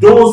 2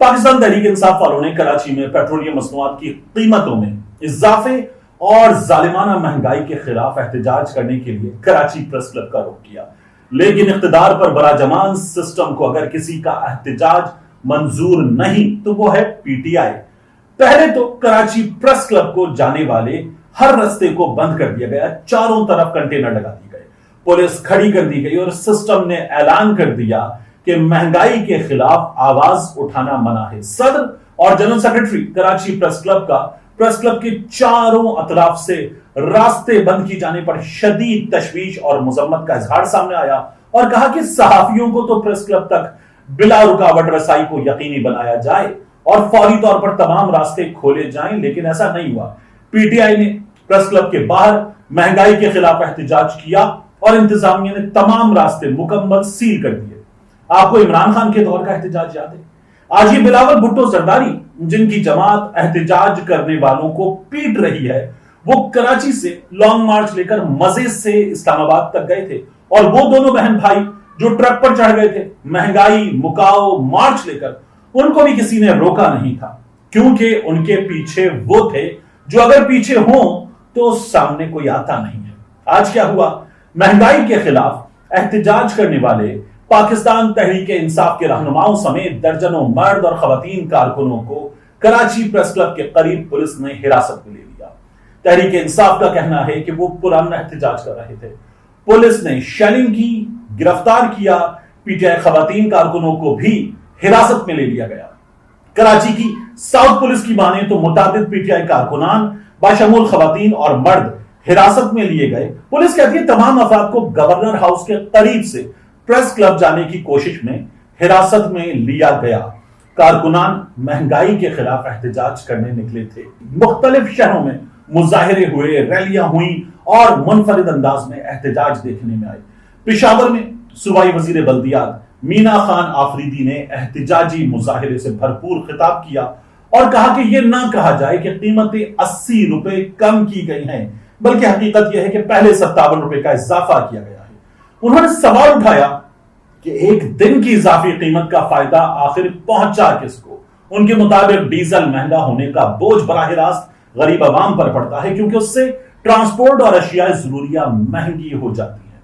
پاکستان تحریک انصاف والوں نے کراچی میں پیٹرولیم مصنوعات کی قیمتوں میں اضافے اور ظالمانہ مہنگائی کے خلاف احتجاج کرنے کے لیے کراچی پریس کلب کا رخ کیا، لیکن اقتدار پر براجمان سسٹم کو اگر کسی کا احتجاج منظور نہیں تو وہ ہے پی ٹی آئی۔ پہلے تو کراچی پریس کلب کو جانے والے ہر رستے کو بند کر دیا گیا، چاروں طرف کنٹینر لگا دیے گئے، پولیس کھڑی کر دی گئی اور سسٹم نے اعلان کر دیا کہ مہنگائی کے خلاف آواز اٹھانا منع ہے۔ صدر اور general secretary Karachi press club کے چاروں اطراف سے راستے بند کی جانے پر شدید تشویش اور مذمت کا اظہار سامنے آیا اور کہا کہ صحافیوں کو تو پریس کلب تک بلا رکاوٹ رسائی کو یقینی بنایا جائے اور فوری طور پر تمام راستے کھولے جائیں، لیکن ایسا نہیں ہوا۔ پی ٹی آئی نے پریس کلب کے باہر مہنگائی کے خلاف احتجاج کیا اور انتظامیہ نے تمام راستے مکمل سیل کر دیے۔ آپ کو عمران خان کے دور کا احتجاج یاد ہے؟ آج یہ بلاول بھٹو زرداری جن کی جماعت احتجاج کرنے والوں کو پیٹ رہی ہے، وہ کراچی سے لانگ مارچ لے کر مزے سے اسلام آباد تک گئے تھے، اور وہ دونوں بہن بھائی جو ٹرک پر چڑھ گئے تھے مہنگائی مکاؤ مارچ لے کر، ان کو بھی کسی نے روکا نہیں تھا، کیونکہ ان کے پیچھے وہ تھے جو اگر پیچھے ہوں تو سامنے کوئی آتا نہیں ہے۔ آج کیا ہوا؟ مہنگائی کے خلاف احتجاج کرنے والے پاکستان تحریک انصاف کے رہنماؤں سمیت درجنوں مرد اور خواتین کارکنوں کو کراچی پریس کلب کے قریب پولیس نے حراست میں لے لیا۔ تحریک انصاف کا کہنا ہے کہ وہ پرانا احتجاج کر رہے تھے، پولیس نے شیلنگ کی، گرفتار کیا، پی ٹی آئی خواتین کارکنوں کو بھی حراست میں لے لیا گیا۔ کراچی کی ساؤتھ پولیس کی مانیں تو متعدد پی ٹی آئی کارکنان بشمول خواتین اور مرد حراست میں لیے گئے۔ پولیس کہتی ہے تمام افراد کو گورنر ہاؤس کے قریب سے پریس کلب جانے کی کوشش میں حراست میں لیا گیا۔ کارکنان مہنگائی کے خلاف احتجاج کرنے نکلے تھے۔ مختلف شہروں میں مظاہرے ہوئے، ریلیاں ہوئیں اور منفرد انداز میں احتجاج دیکھنے میں آئے۔ پشاور میں صوبائی وزیر بلدیات مینا خان آفریدی نے احتجاجی مظاہرے سے بھرپور خطاب کیا اور کہا کہ یہ نہ کہا جائے کہ قیمتیں 80 روپے کم کی گئی ہیں، بلکہ حقیقت یہ ہے کہ پہلے 57 روپے کا اضافہ کیا گیا ہے۔ انہوں نے سوال اٹھایا کہ ایک دن کی اضافی قیمت کا فائدہ آخر پہنچا کس کو؟ ان کے مطابق ڈیزل مہنگا ہونے کا بوجھ براہ راست غریب عوام پر پڑتا ہے، کیونکہ اس سے ٹرانسپورٹ اور اشیاء ضروریہ مہنگی ہو جاتی ہیں۔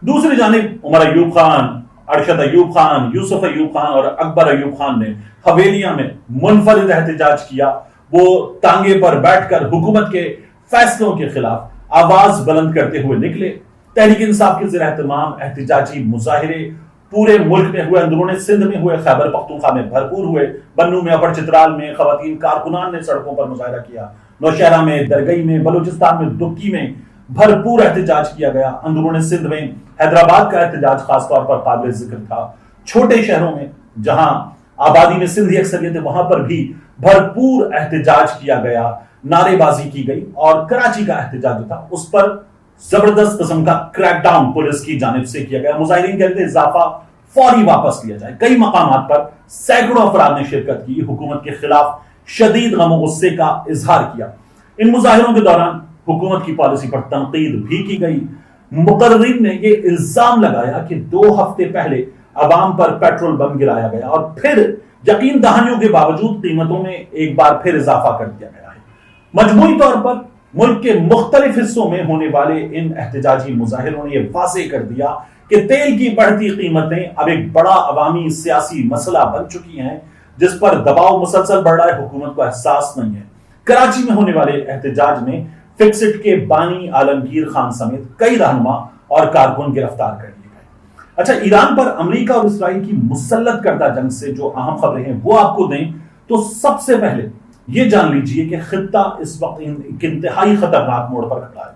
دوسری جانب عمر ایوب خان، ارشد ایوب خان، یوسف ایوب خان اور اکبر ایوب خان نے حویلیاں میں منفرد احتجاج کیا۔ وہ ٹانگے پر بیٹھ کر حکومت کے فیصلوں کے خلاف آواز بلند کرتے ہوئے نکلے۔ تحریک انصاف کے زیر اہتمام احتجاجی مظاہرے پورے ملک میں ہوئے، اندرون سندھ میں ہوئے، خیبر پختونخوا میں بھرپور ہوئے، بنو میں، اپر چترال میں خواتین کارکنان نے سڑکوں پر مظاہرہ کیا، نوشہرہ میں، درگئی میں، بلوچستان میں دکی میں بھرپور احتجاج کیا گیا۔ اندرون سندھ میں حیدرآباد کا احتجاج خاص طور پر قابل ذکر تھا۔ چھوٹے شہروں میں جہاں آبادی میں سندھی اکثریت ہے وہاں پر بھی بھرپور احتجاج کیا گیا، نعرے بازی کی گئی، اور کراچی کا احتجاج جو تھا اس پر زبردست قسم کا کریک ڈاؤن پولیس کی جانب سے کیا گیا۔ مظاہرین کہتے ہیں اضافہ فوری واپس لیا جائے۔ کئی مقامات پر سینکڑوں افراد نے شرکت کی، حکومت کے خلاف شدید غم و غصے کا اظہار کیا۔ ان مظاہروں کے دوران حکومت کی پالیسی پر تنقید بھی کی گئی۔ مقررین نے یہ الزام لگایا کہ 2 ہفتے پہلے عوام پر پیٹرول بم گرایا گیا اور پھر یقین دہانیوں کے باوجود قیمتوں میں ایک بار پھر اضافہ کر دیا گیا ہے۔ مجموعی طور پر ملک کے مختلف حصوں میں ہونے والے ان احتجاجی مظاہروں نے یہ واضح کر دیا کہ تیل کی بڑھتی قیمتیں اب ایک بڑا عوامی سیاسی مسئلہ بن چکی ہیں، جس پر دباؤ مسلسل بڑھ رہا ہے، حکومت کو احساس نہیں ہے۔ کراچی میں ہونے والے احتجاج میں فکسٹ کے بانی عالمگیر خان سمیت کئی رہنما اور کارکن گرفتار کر لیے گئے۔ اچھا، ایران پر امریکہ اور اسرائیل کی مسلط کردہ جنگ سے جو اہم خبریں ہیں وہ آپ کو دیں تو سب سے پہلے یہ جان لیجئے کہ خطہ اس وقت ایک انتہائی خطرناک موڑ پر کھڑا ہے،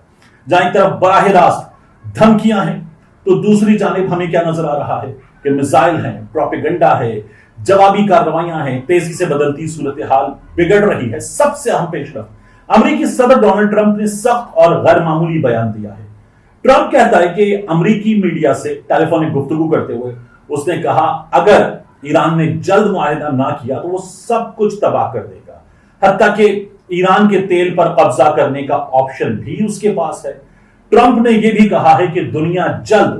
جہاں ایک طرف براہ راست دھمکیاں ہیں تو دوسری جانب ہمیں کیا نظر آ رہا ہے کہ میزائل ہیں، پروپیگنڈا ہے، جوابی کارروائیاں ہیں، تیزی سے بدلتی صورتحال بگڑ رہی ہے۔ سب سے اہم پیش رفت امریکی صدر ڈونلڈ ٹرمپ نے سخت اور غیر معمولی بیان دیا ہے۔ ٹرمپ کہتا ہے کہ امریکی میڈیا سے ٹیلی فونک گفتگو کرتے ہوئے اس نے کہا اگر ایران نے جلد معاہدہ نہ کیا تو وہ سب کچھ تباہ کر دے گا، حتیٰ کہ ایران کے تیل پر قبضہ کرنے کا آپشن بھی اس کے پاس ہے۔ ٹرمپ نے یہ بھی کہا ہے کہ دنیا جلد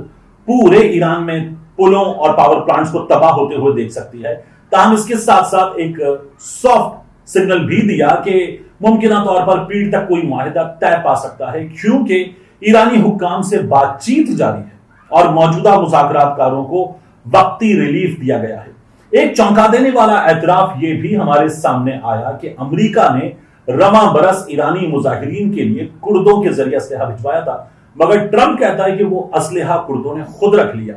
پورے ایران میں پلوں اور پاور پلانٹس کو تباہ ہوتے ہوئے دیکھ سکتی ہے، تاہم اس کے ساتھ ساتھ ایک سافٹ سگنل بھی دیا کہ ممکنہ طور پر پیر تک کوئی معاہدہ طے پا سکتا ہے، کیونکہ ایرانی حکام سے بات چیت جاری ہے اور موجودہ مذاکرات کاروں کو وقتی ریلیف دیا گیا ہے۔ ایک چونکا دینے والا اعتراف یہ بھی ہمارے سامنے آیا کہ امریکہ نے رواں برس ایرانی مظاہرین کے لیے کردوں کے ذریعے اسلحہ بھجوایا تھا، مگر ٹرمپ کہتا ہے کہ وہ اسلحہ کردوں نے خود رکھ لیا۔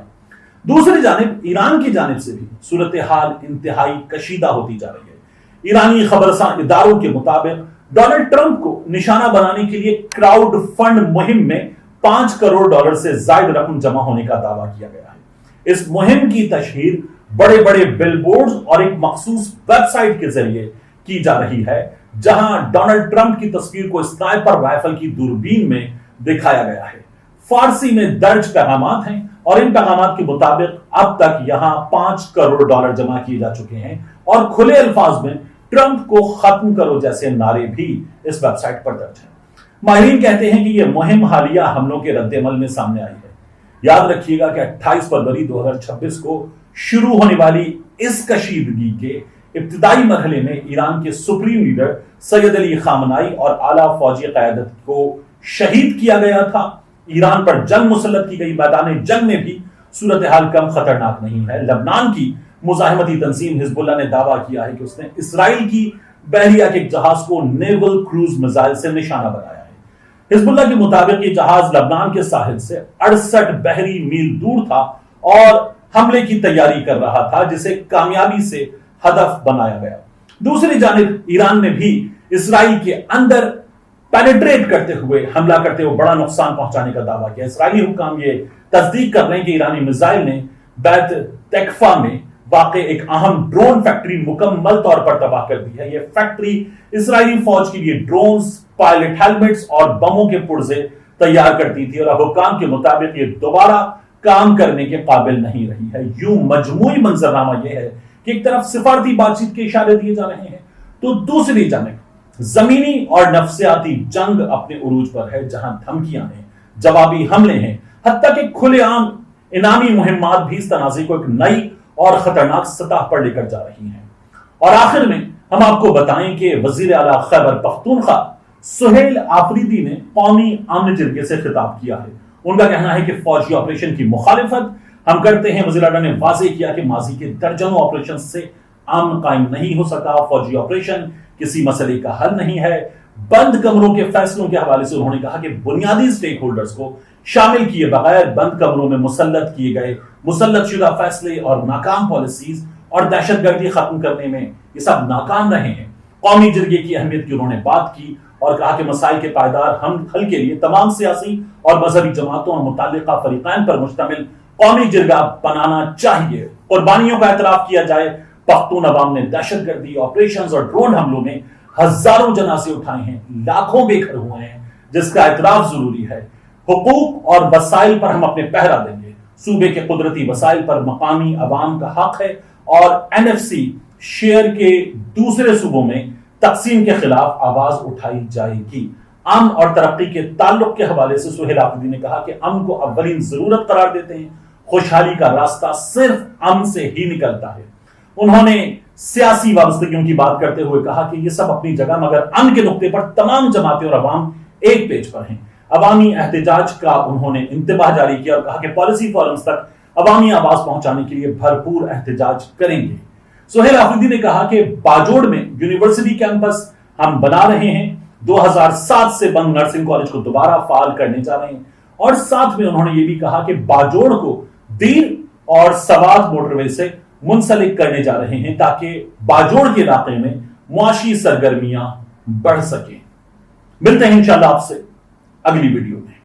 دوسری جانب ایران کی جانب سے بھی صورتحال انتہائی کشیدہ ہوتی جا رہی ہے۔ ایرانی خبررساں اداروں کے مطابق ڈونلڈ ٹرمپ کو نشانہ بنانے کے لیے کراؤڈ فنڈ مہم میں $5 کروڑ سے زائد رقم جمع ہونے کا دعویٰ کیا گیا ہے۔ اس مہم کی تشہیر بڑے بڑے بل بورڈز اور ایک مخصوص ویب سائٹ کے ذریعے کی جا رہی ہے، جہاں ڈونلڈ ٹرمپ کی تصویر کو اسنائپر رائفل کی دوربین میں دکھایا گیا ہے۔ فارسی میں درج پیغامات ہیں اور ان پیغامات کے مطابق اب تک یہاں $5 کروڑ جمع کیے جا چکے ہیں اور کھلے الفاظ میں ٹرمپ کو ختم کرو جیسے نعرے بھی اس ویب سائٹ پر درج ہیں۔ ماہرین کہتے ہیں کہ یہ مہم حالیہ حملوں کے رد عمل میں سامنے آئی ہے۔ یاد رکھیے گا کہ 28 فروری 2026 کو شروع ہونے والی اس کشیدگی کے ابتدائی مرحلے میں ایران کے سپریم لیڈر سید علی خامنائی اور اعلیٰ فوجی قیادت کو شہید کیا گیا تھا۔ ایران پر جنگ مسلط کی گئی۔ میدان جنگ میں بھی صورتحال کم خطرناک نہیں ہے۔ لبنان کی مزاحمتی تنظیم حزب اللہ نے دعویٰ کیا ہے کہ اس نے اسرائیل کی بحریہ کے ایک جہاز کو نیول کروز میزائل سے نشانہ بنایا ہے۔ حزب اللہ کے مطابق یہ جہاز لبنان کے ساحل سے 68 بحری میل دور تھا اور حملے کی تیاری کر رہا تھا، جسے کامیابی سے ہدف بنایا گیا۔ دوسری جانب ایران نے بھی اسرائیل کے اندر پینیٹریٹ کرتے ہوئے حملہ کرتے ہوئے بڑا نقصان پہنچانے کا دعویٰ کیا۔ اسرائیلی حکام یہ تصدیق کر رہے ہیں کہ ایرانی میزائل نے بیت تکفا میں واقع ایک اہم ڈرون فیکٹری مکمل طور پر تباہ کر دی ہے۔ یہ فیکٹری اسرائیلی فوج کے لیے ڈرونز، پائلٹ ہیلمٹس اور بموں کے پرزے تیار کرتی تھی، اور اب حکام کے مطابق یہ دوبارہ کام کرنے کے قابل نہیں رہی ہے۔ یوں مجموعی منظرنامہ یہ ہے کہ ایک طرف سفارتی بات چیت کے اشارے دیے جا رہے ہیں، تو دوسری جانب زمینی اور نفسیاتی جنگ اپنے عروج پر ہے، جہاں دھمکیاں ہیں، جوابی حملے ہیں، حتیٰ کہ کھلے عام انعامی مہمات بھی اس تنازع کو ایک نئی اور خطرناک سطح پر لے کر جا رہی ہیں۔ اور آخر میں ہم آپ کو بتائیں کہ وزیر اعلیٰ خیبر پختونخوا سہیل آفریدی نے قومی امن جرگے سے خطاب کیا ہے۔ ان کا کہنا ہے کہ فوجی آپریشن کی مخالفت ہم کرتے ہیں۔ وزیر اعلیٰ نے واضح کیا کہ ماضی کے درجنوں آپریشن سے امن قائم نہیں ہو سکا۔ فوجی آپریشن کسی مسئلے کا حل نہیں ہے۔ بند کمروں کے فیصلوں کے حوالے سے انہوں نے کہا کہ بنیادی سٹیک ہولڈرز کو شامل کیے بغیر بند کمروں میں مسلط کیے گئے مسلط شدہ فیصلے اور ناکام پالیسیز اور دہشت گردی ختم کرنے میں یہ سب ناکام رہے ہیں۔ قومی جرگے کی اہمیت کی انہوں نے بات کی اور کہا کہ مسائل کے پائیدار حل کے لیے تمام سیاسی اور مذہبی جماعتوں اور متعلقہ فریقین پر مشتمل قومی جرگہ بنانا چاہیے۔ قربانیوں کا اعتراف کیا جائے۔ پختون عوام نے دہشت گردی آپریشنز اور ڈرون حملوں میں ہزاروں جنازے اٹھائے ہیں، لاکھوں بے گھر ہوئے ہیں، جس کا اعتراف ضروری ہے۔ حقوق اور وسائل پر ہم اپنے پہرا دیں گے۔ صوبے کے قدرتی وسائل پر مقامی عوام کا حق ہے اور NFC شیئر کے دوسرے صوبوں میں تقسیم کے خلاف آواز اٹھائی جائے گی۔ امن اور ترقی کے تعلق کے حوالے سے سہیل آفریدی نے کہا کہ امن کو اولین ضرورت قرار دیتے ہیں۔ خوشحالی کا راستہ صرف امن سے ہی نکلتا ہے۔ انہوں نے سیاسی وابستگیوں کی بات کرتے ہوئے کہا کہ یہ سب اپنی جگہ، مگر امن کے نقطے پر تمام جماعتیں اور عوام ایک پیج پر ہیں۔ عوامی احتجاج کا انہوں نے انتباہ جاری کیا اور کہا کہ پالیسی فورمز تک عوامی آواز پہنچانے کے لیے بھرپور احتجاج کریں گے۔ سہیل آفریدی نے کہا کہ باجوڑ میں یونیورسٹی کیمپس ہم بنا رہے ہیں۔ 2007 سے بند نرسنگ کالج کو دوبارہ فعال کرنے جا رہے ہیں، اور ساتھ میں انہوں نے یہ بھی کہا کہ باجوڑ کو دیر اور سوات موٹر وے سے منسلک کرنے جا رہے ہیں تاکہ باجوڑ کے علاقے میں معاشی سرگرمیاں بڑھ سکیں۔ ملتے ہیں انشاءاللہ آپ سے اگلی ویڈیو میں۔